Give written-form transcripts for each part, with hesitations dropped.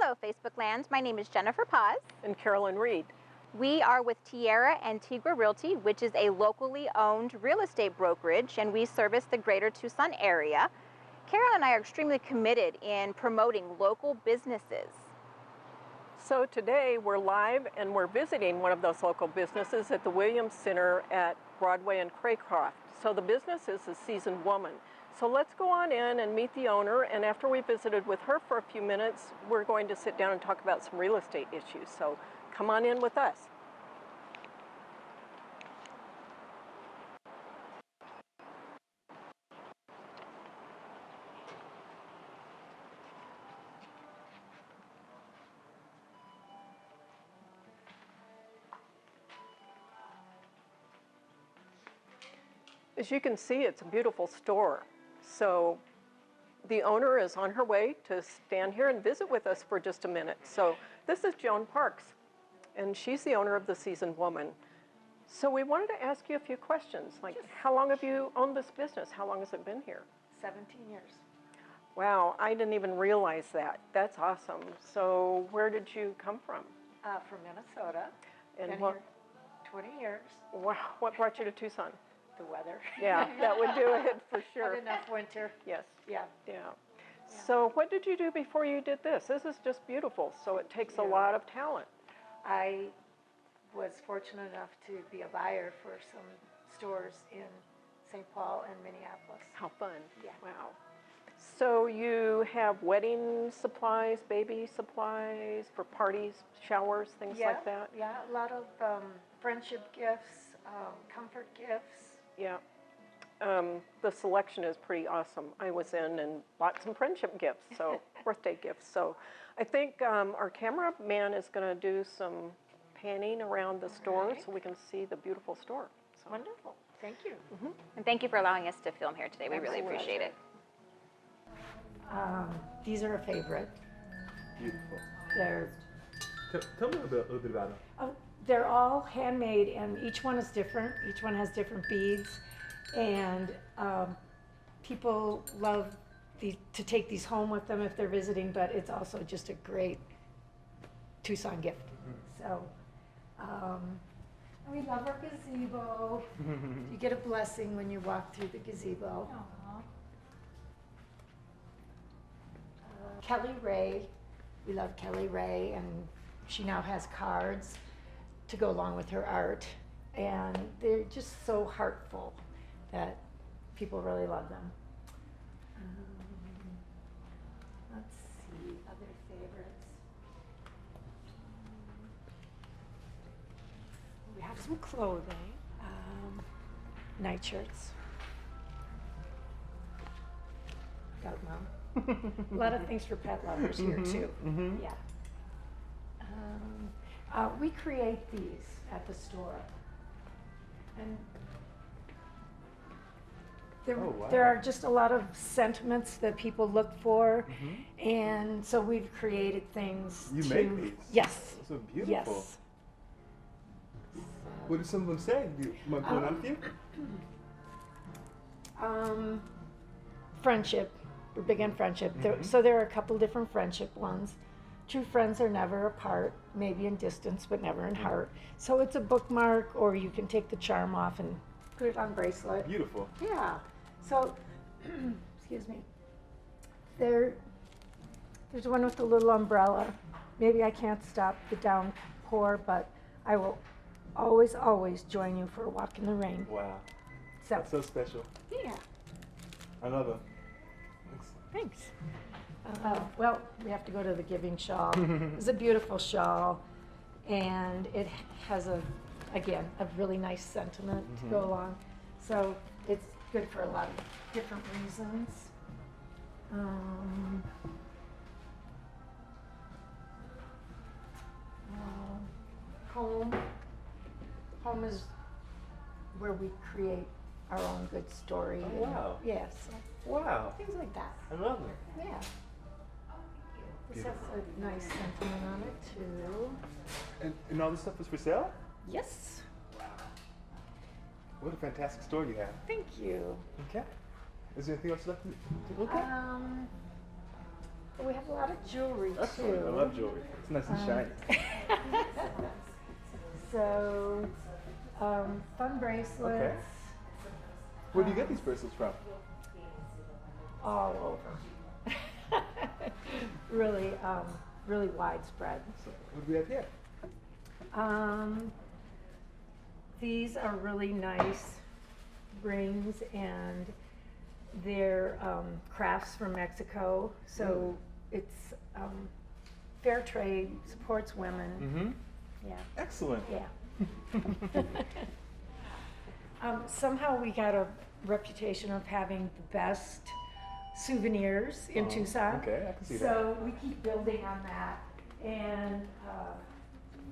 Hello, Facebook land. My name is Jennifer Paz. And Carolyne Reed. We are with Tierra and Tigre Realty, which is a locally owned real estate brokerage, and we service the greater Tucson area. Carol and I are extremely committed in promoting local businesses. So today we're live and we're visiting one of those local businesses at the Williams Center at Broadway and Craycroft. So the business is a Seasoned Woman. So let's go on in and meet the owner, and after we visited with her for a few minutes, we're going to sit down and talk about some real estate issues. So come on in with us. As you can see, it's a beautiful store. So the owner is on her way to stand here and visit with us for just a minute. So this is Joan Parks, and she's the owner of the Seasoned Woman. So we wanted to ask you a few questions, like how long have you owned this business? How long has it been here? 17 years. Wow, I didn't even realize that. That's awesome. So where did you come from? From Minnesota. And Been what, here 20 years. wow, what brought you to Tucson? The weather. Yeah, that would do it for sure. Had enough winter. Yes. Yeah. Yeah. So what did you do before you did this? This is just beautiful. So it takes a lot of talent. I was fortunate enough to be a buyer for some stores in St. Paul and Minneapolis. How fun. Yeah. Wow. So you have wedding supplies, baby supplies for parties, showers, things like that? Yeah, a lot of friendship gifts, comfort gifts. Yeah. The selection is pretty awesome. I was in and bought some friendship gifts, so birthday gifts. So I think our cameraman is going to do some panning around the store so we can see the beautiful store. So. Wonderful. Thank you. Mm-hmm. And thank you for allowing us to film here today. We really appreciate it. These are a favorite. Beautiful. They're Tell me a little bit about them. They're all handmade, and each one is different. Each one has different beads, and people love to take these home with them if they're visiting, but it's also just a great Tucson gift. So we love our gazebo. You get a blessing when you walk through the gazebo. Kelly Ray, we love Kelly Ray, and she now has cards to go along with her art, and they're just so heartful that people really love them. Let's see, other favorites. We have some clothing, nightshirts. Got it, Mom. A lot of things for pet lovers here too. Yeah. We create these at the store, and there are just a lot of sentiments that people look for, and so we've created things. You make these? Yes. So beautiful. Yes. What do some of them say? Do you want to go on with you? Friendship. We're big on friendship. So there are a couple different friendship ones. True friends are never apart, maybe in distance, but never in heart. So it's a bookmark, or you can take the charm off and put it on bracelet. Beautiful. Yeah. So, excuse me. There's one with a little umbrella. Maybe I can't stop the downpour, but I will always, always join you for a walk in the rain. Wow. So, That's so special. yeah. Another. Thanks. Well, we have to go to the giving shawl. It's a beautiful shawl, and it has again, a really nice sentiment to go along. So it's good for a lot of different reasons. Home is where we create our own good story. Oh, wow. Yes. Wow. Things like that. Another. Yeah. This has a nice sentiment on it too. And all this stuff is for sale? Yes. Wow. What a fantastic store you have. Thank you. Okay. Is there anything else left to look at? We have a lot of jewelry Excellent. too. I love jewelry. It's nice and shiny. So, fun bracelets. Okay. Where do you get these bracelets from? All over. Really, really widespread. So, what do we have here? These are really nice rings, and they're crafts from Mexico. So it's fair trade, supports women. Mm-hmm. Yeah. Excellent. Yeah. Somehow we got a reputation of having the best souvenirs in Tucson. Okay, I can see that. So we keep building on that, and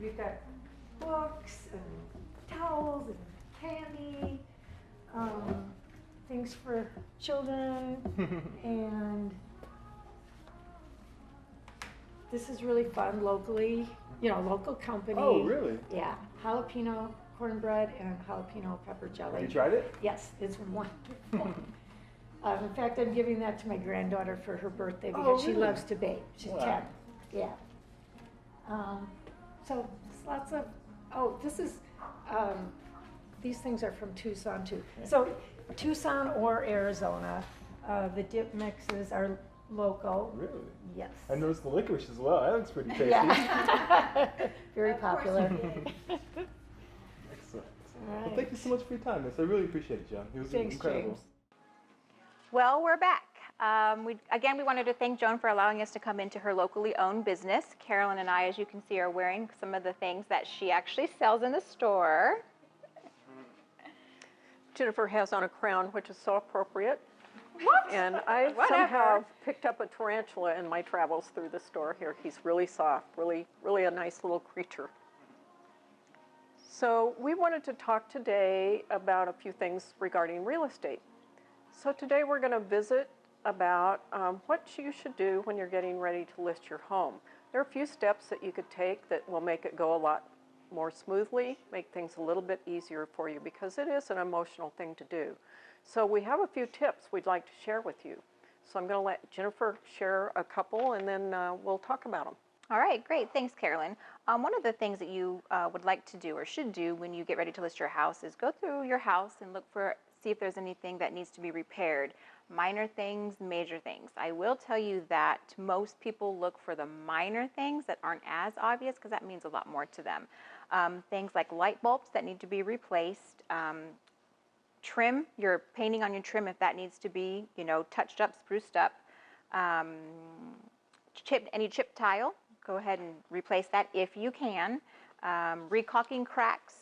we've got books and towels and candy, things for children, and this is really fun locally, local company. Oh, really? Yeah, jalapeno cornbread and jalapeno pepper jelly. Have you tried it? Yes, it's wonderful. In fact, I'm giving that to my granddaughter for her birthday Oh, because she really? loves to bake. She's Wow. 10. Yeah. So it's lots of, this is, these things are from Tucson too. Okay. So Tucson or Arizona, the dip mixes are local. Really? Yes. I noticed the licorice as well. That looks pretty tasty. Yeah. Very popular. Excellent. All Well, right. thank you so much for your time, miss. I really appreciate it, Joan. It was Thanks, incredible. James. Well, we're back. We wanted to thank Joan for allowing us to come into her locally owned business. Carolyne and I, as you can see, are wearing some of the things that she actually sells in the store. Jennifer has on a crown, which is so appropriate. What? And I Whatever. somehow picked up a tarantula in my travels through the store here. He's really soft, really, really a nice little creature. So we wanted to talk today about a few things regarding real estate. So today we're going to visit about what you should do when you're getting ready to list your home. There are a few steps that you could take that will make it go a lot more smoothly, make things a little bit easier for you, because it is an emotional thing to do. So we have a few tips we'd like to share with you. So I'm going to let Jennifer share a couple, and then we'll talk about them. All right, great. Thanks, Carolyne. One of the things that you would like to do or should do when you get ready to list your house is go through your house and see if there's anything that needs to be repaired. Minor things, major things. I will tell you that most people look for the minor things that aren't as obvious because that means a lot more to them. Things like light bulbs that need to be replaced, trim, your painting on your trim if that needs to be, touched up, spruced up. Any chip tile, go ahead and replace that if you can. Recaulking cracks,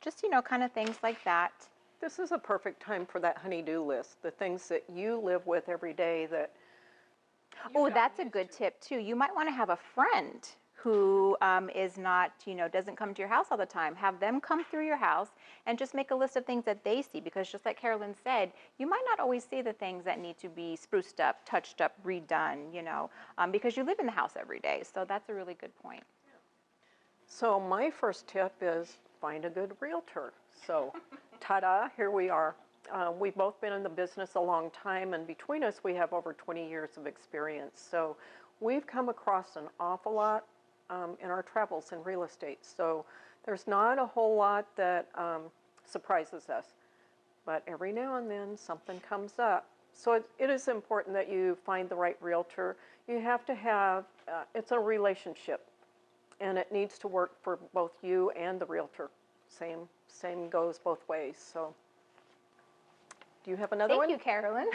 just, kind of things like that. This is a perfect time for that honey-do list, the things that you live with every day that Oh, that's a good tip too. You might want to have a friend who is not, doesn't come to your house all the time. Have them come through your house and just make a list of things that they see, because just like Carolyne said, you might not always see the things that need to be spruced up, touched up, redone, because you live in the house every day. So that's a really good point. So my first tip is find a good realtor. So ta-da, here we are. We've both been in the business a long time, and between us we have over 20 years of experience. So we've come across an awful lot in our travels in real estate. So there's not a whole lot that surprises us, but every now and then something comes up. So it is important that you find the right realtor. You have to have, it's a relationship, and it needs to work for both you and the realtor. Same goes both ways. So do you have another one? Thank you, Carolyne.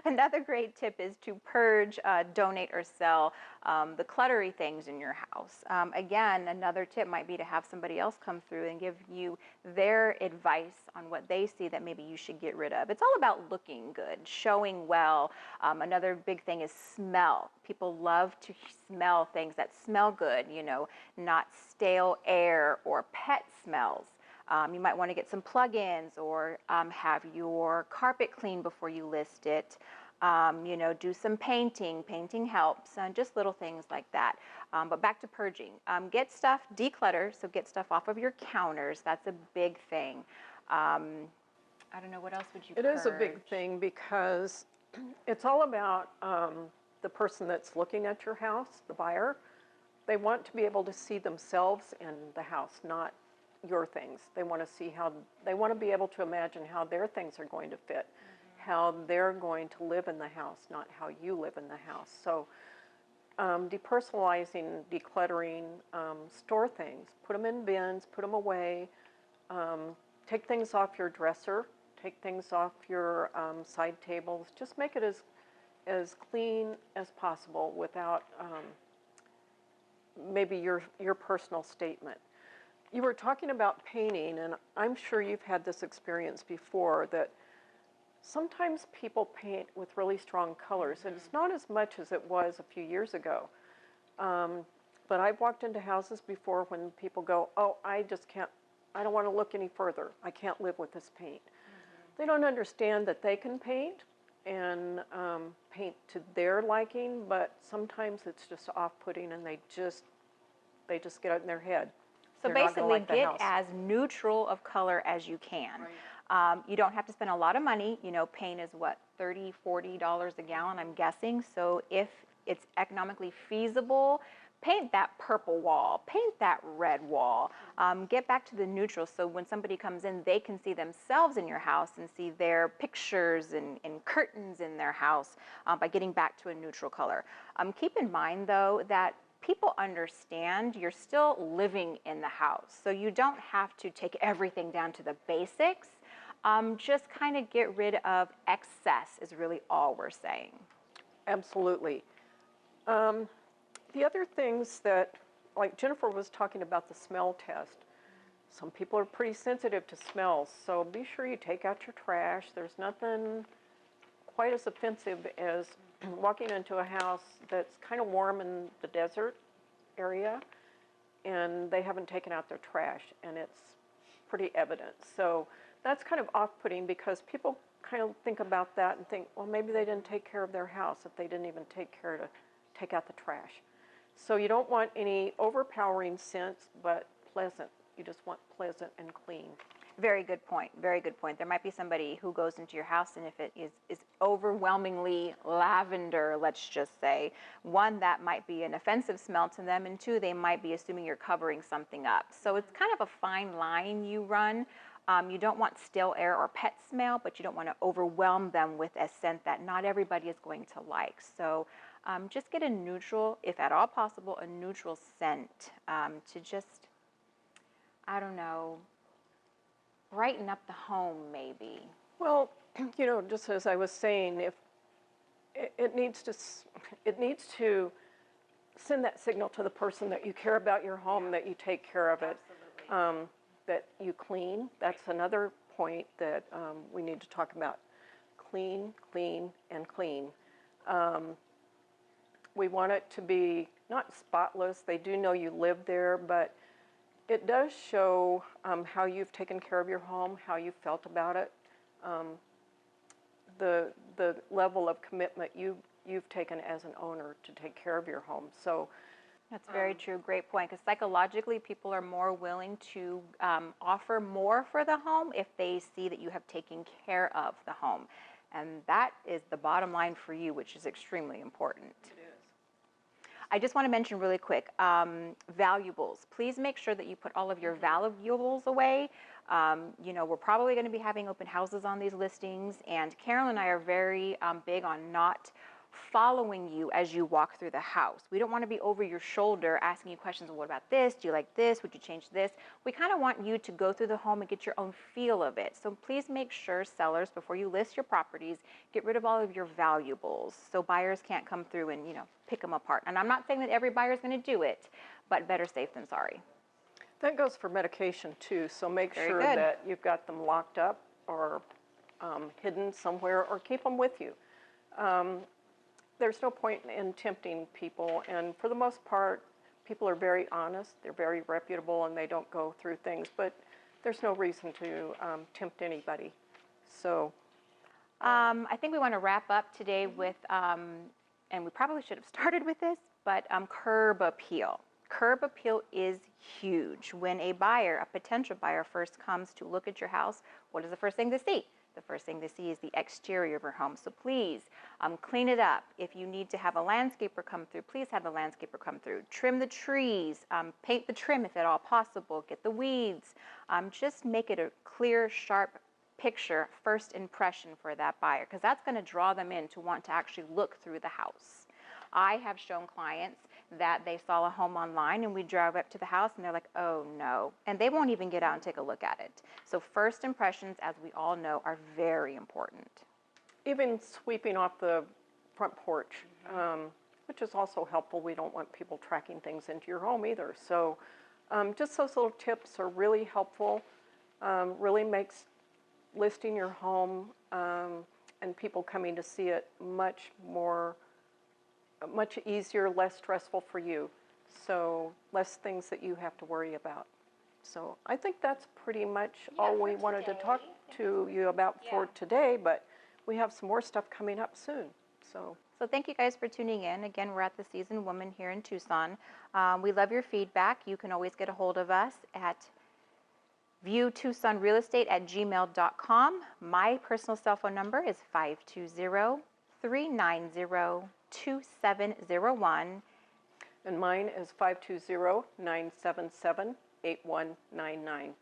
Another great tip is to purge, donate, or sell the cluttery things in your house. Again, another tip might be to have somebody else come through and give you their advice on what they see that maybe you should get rid of. It's all about looking good, showing well. Another big thing is smell. People love to smell things that smell good, not stale air or pet smells. You might want to get some plug-ins or have your carpet cleaned before you list it. Do some painting. Painting helps, just little things like that. But back to purging. Get stuff, declutter, so get stuff off of your counters. That's a big thing. I don't know, what else would you purge? It is a big thing because it's all about the person that's looking at your house, the buyer. They want to be able to see themselves in the house, not your things. They want to see how, they want to be able to imagine how their things are going to fit, how they're going to live in the house, not how you live in the house. So depersonalizing, decluttering, store things, put them in bins, put them away, take things off your dresser, take things off your side tables. Just make it as clean as possible without maybe your personal statement. You were talking about painting, and I'm sure you've had this experience before, that sometimes people paint with really strong colors, and it's not as much as it was a few years ago. But I've walked into houses before when people go, oh, I just can't, I don't want to look any further. I can't live with this paint. They don't understand that they can paint and paint to their liking, but sometimes it's just off-putting, and they just get it in their head. So They're not gonna basically, like the get house. as neutral of color as you can. You don't have to spend a lot of money. You know, paint is what, $30, $40 a gallon, I'm guessing. So if it's economically feasible, paint that purple wall, paint that red wall. Get back to the neutral, so when somebody comes in, they can see themselves in your house and see their pictures and curtains in their house by getting back to a neutral color. Keep in mind, though, that people understand you're still living in the house, so you don't have to take everything down to the basics. Just kind of get rid of excess is really all we're saying. Absolutely. The other things that, like Jennifer was talking about the smell test. Some people are pretty sensitive to smells, so be sure you take out your trash. There's nothing quite as offensive as walking into a house that's kind of warm in the desert area, and they haven't taken out their trash, and it's pretty evident. So that's kind of off-putting, because people kind of think about that and think, well, maybe they didn't take care of their house if they didn't even take care to take out the trash. So you don't want any overpowering scents, but pleasant. You just want pleasant and clean. Very good point. Very good point. There might be somebody who goes into your house, and if it is overwhelmingly lavender, let's just say, one, that might be an offensive smell to them, and two, they might be assuming you're covering something up. So it's kind of a fine line you run. You don't want stale air or pet smell, but you don't want to overwhelm them with a scent that not everybody is going to like. So just get a neutral, if at all possible, a neutral scent to just, I don't know, brighten up the home maybe. Well, you know, just as I was saying, if it needs to send that signal to the person that you care about your home, that you take care of it, that you clean. That's another point that we need to talk about. Clean, clean, and clean. We want it to be not spotless. They do know you live there, but it does show how you've taken care of your home, how you felt about it, the level of commitment you've taken as an owner to take care of your home. So that's very true. Great point. Because psychologically, people are more willing to offer more for the home if they see that you have taken care of the home. And that is the bottom line for you, which is extremely important. it is. I just want to mention really quick, valuables. Please make sure that you put all of your valuables away. You know, we're probably going to be having open houses on these listings, and Carolyne and I are very big on not following you as you walk through the house. We don't want to be over your shoulder asking you questions. Well, what about this? Do you like this? Would you change this? We kind of want you to go through the home and get your own feel of it. So please make sure, sellers, before you list your properties, get rid of all of your valuables so buyers can't come through and, you know, pick them apart. And I'm not saying that every buyer is going to do it, but better safe than sorry. That goes for medication too, so make Very sure good. that you've got them locked up or hidden somewhere, or keep them with you. There's no point in tempting people, and for the most part, people are very honest, they're very reputable, and they don't go through things, but there's no reason to tempt anybody. So I think we want to wrap up today with, and we probably should have started with this, but curb appeal. Curb appeal is huge. When a buyer, a potential buyer, first comes to look at your house, what is the first thing they see? The first thing they see is the exterior of your home. So please clean it up. If you need to have a landscaper come through, please have the landscaper come through. Trim the trees, paint the trim if at all possible, get the weeds. Just make it a clear, sharp picture, first impression for that buyer, because that's going to draw them in to want to actually look through the house. I have shown clients that they saw a home online and we drove up to the house and they're like, oh no, and they won't even get out and take a look at it. So first impressions, as we all know, are very important. Even sweeping off the front porch, which is also helpful. We don't want people tracking things into your home either. So just those little tips are really helpful, really makes listing your home and people coming to see it much easier, less stressful for you. So less things that you have to worry about. So I think that's pretty much all we wanted to talk to you about for today, but we have some more stuff coming up soon. So thank you guys for tuning in. Again, we're at the Seasoned Woman here in Tucson. We love your feedback. You can always get a hold of us at viewtucsonrealestate@gmail.com. My personal cell phone number is 520-390-2701. And mine is 520-977-8199.